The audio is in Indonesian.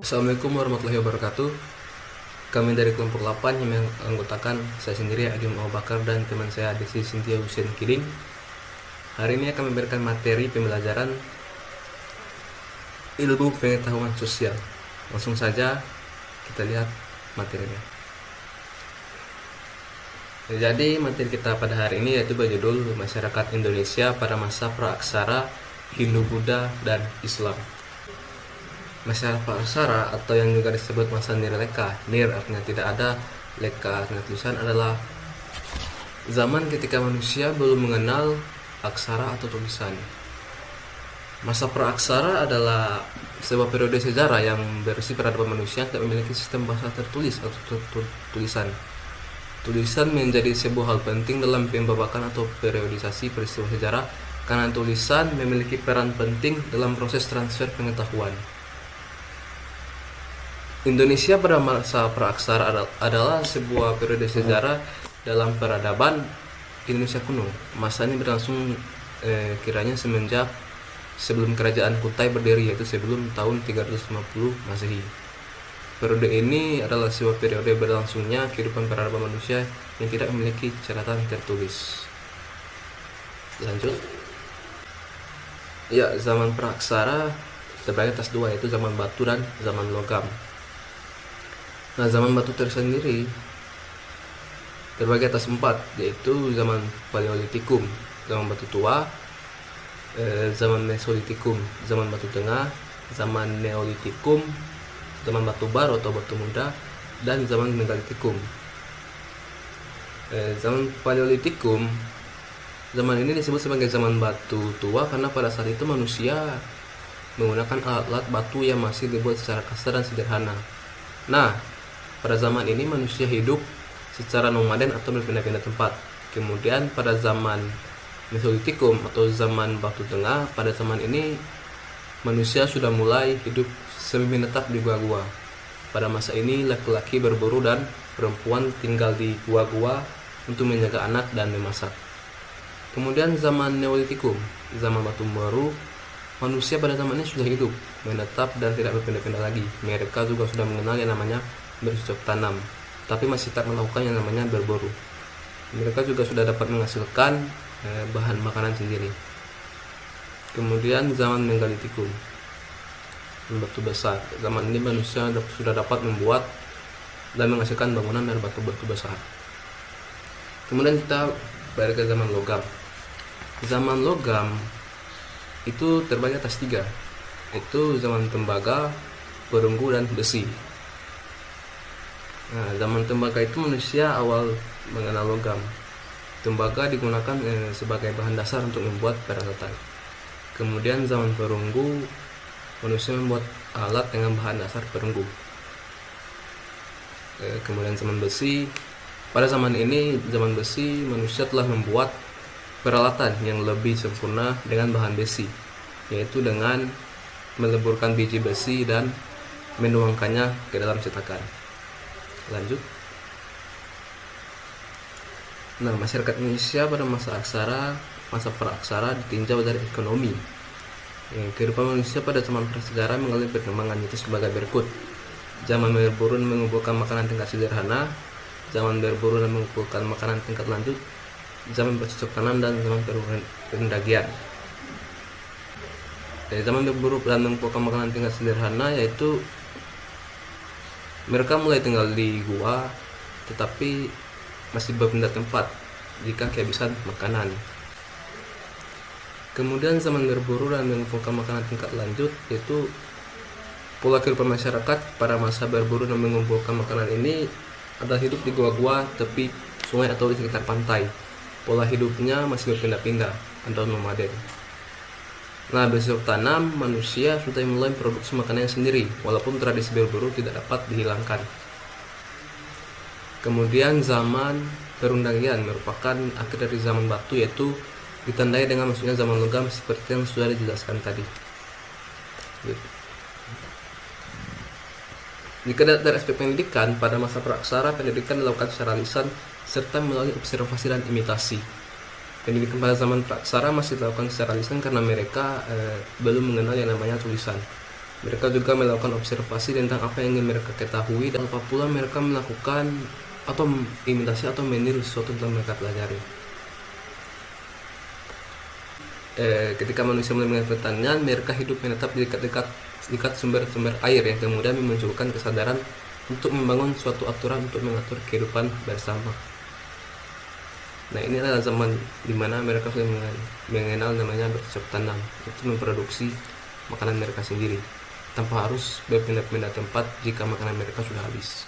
Assalamualaikum warahmatullahi wabarakatuh. Kami dari kelompok 8 yang menganggotakan saya sendiri Agim Abu Bakar dan teman saya Desi Cynthia Husein Kidding. Hari ini akan memberikan materi pembelajaran ilmu pengetahuan sosial. Langsung saja kita lihat materinya. Jadi materi kita pada hari ini yaitu berjudul Masyarakat Indonesia pada masa praaksara, Hindu-Buddha, dan Islam. Masyarakat praaksara atau yang juga disebut masa nirleka, nir artinya tidak ada, leka artinya tulisan, adalah zaman ketika manusia belum mengenal aksara atau tulisan. Masa praaksara adalah sebuah periode sejarah yang berisi peradaban manusia tidak memiliki sistem bahasa tertulis atau tulisan. Tulisan menjadi sebuah hal penting dalam pembabakan atau periodisasi peristiwa sejarah karena tulisan memiliki peran penting dalam proses transfer pengetahuan. Indonesia pada masa praaksara adalah sebuah periode sejarah dalam peradaban Indonesia kuno. Masa ini berlangsung kiranya semenjak sebelum kerajaan Kutai berdiri, yaitu sebelum tahun 350 Masehi. Periode ini adalah sebuah periode berlangsungnya kehidupan peradaban manusia yang tidak memiliki catatan tertulis. Lanjut. Ya, zaman praaksara terbagi atas dua, yaitu zaman batu dan zaman logam. Nah, zaman batu tersendiri terbagi atas 4, yaitu zaman Paleolitikum, zaman batu tua, zaman Mesolitikum, zaman batu tengah, zaman Neolitikum, zaman batu baru atau batu muda, dan zaman Megalitikum. Zaman Paleolitikum, zaman ini disebut sebagai zaman batu tua karena pada saat itu manusia menggunakan alat-alat batu yang masih dibuat secara kasar dan sederhana. Nah, pada zaman ini manusia hidup secara nomaden atau berpindah-pindah tempat. Kemudian pada zaman Mesolitikum atau zaman batu tengah, pada zaman ini manusia sudah mulai hidup semi-menetap di gua-gua. Pada masa ini laki-laki berburu dan perempuan tinggal di gua-gua untuk menjaga anak dan memasak. Kemudian zaman Neolitikum, zaman batu baru, manusia pada zaman ini sudah hidup menetap dan tidak berpindah-pindah lagi. Mereka juga sudah mengenal yang namanya bercocok tanam, tapi masih tak melakukan yang namanya berburu. Mereka juga sudah dapat menghasilkan bahan makanan sendiri. Kemudian zaman Megalitikum, batu besar. Zaman ini manusia sudah dapat membuat dan menghasilkan bangunan dari batu-batu besar. Kemudian kita balik ke zaman logam. Zaman logam itu terbagi atas 3, yaitu zaman tembaga, perunggu, dan besi. Nah, zaman tembaga itu manusia awal mengenal logam. Tembaga digunakan sebagai bahan dasar untuk membuat peralatan. Kemudian zaman perunggu, manusia membuat alat dengan bahan dasar perunggu. Kemudian zaman besi, pada zaman ini, zaman besi, manusia telah membuat peralatan yang lebih sempurna dengan bahan besi, yaitu dengan meleburkan biji besi dan menuangkannya ke dalam cetakan. Lanjut. Nah, masyarakat Indonesia pada masa praaksara ditinjau dari ekonomi. Kehidupan manusia pada zaman prasejarah mengalami perkembangan itu sebagai berikut. Zaman berburu dan mengumpulkan makanan tingkat sederhana, zaman berburu dan mengumpulkan makanan tingkat lanjut, zaman bercocok tanam, dan zaman pendagian. Zaman berburu dan mengumpulkan makanan tingkat sederhana yaitu mereka mulai tinggal di gua tetapi masih berpindah tempat jika kehabisan makanan. Kemudian zaman berburu dan mengumpulkan makanan tingkat lanjut yaitu pola kehidupan masyarakat pada masa berburu dan mengumpulkan makanan ini adalah hidup di gua-gua tepi sungai atau di sekitar pantai. Pola hidupnya masih berpindah-pindah atau nomaden. Nah, bercocok tanam, manusia sudah mulai memproduksi makanannya sendiri, walaupun tradisi berburu tidak dapat dihilangkan. Kemudian zaman perundagian merupakan akhir dari zaman batu, yaitu ditandai dengan masuknya zaman logam seperti yang sudah dijelaskan tadi. Jika dari aspek pendidikan, pada masa praaksara pendidikan dilakukan secara lisan serta melalui observasi dan imitasi. Pendidikan pada zaman praaksara masih dilakukan secara lisan karena mereka belum mengenal yang namanya tulisan. Mereka juga melakukan observasi tentang apa yang ingin mereka ketahui, dan tanpa pula mereka melakukan atau imitasi atau meniru sesuatu yang mereka pelajari. Ketika manusia mulai mengenal pertanian, mereka hidup menetap di dekat sumber-sumber air yang kemudian memunculkan kesadaran untuk membangun suatu aturan untuk mengatur kehidupan bersama. Nah, ini adalah zaman dimana mereka sudah mengenal namanya bercocok tanam, itu memproduksi makanan mereka sendiri tanpa harus berpindah-pindah tempat jika makanan mereka sudah habis.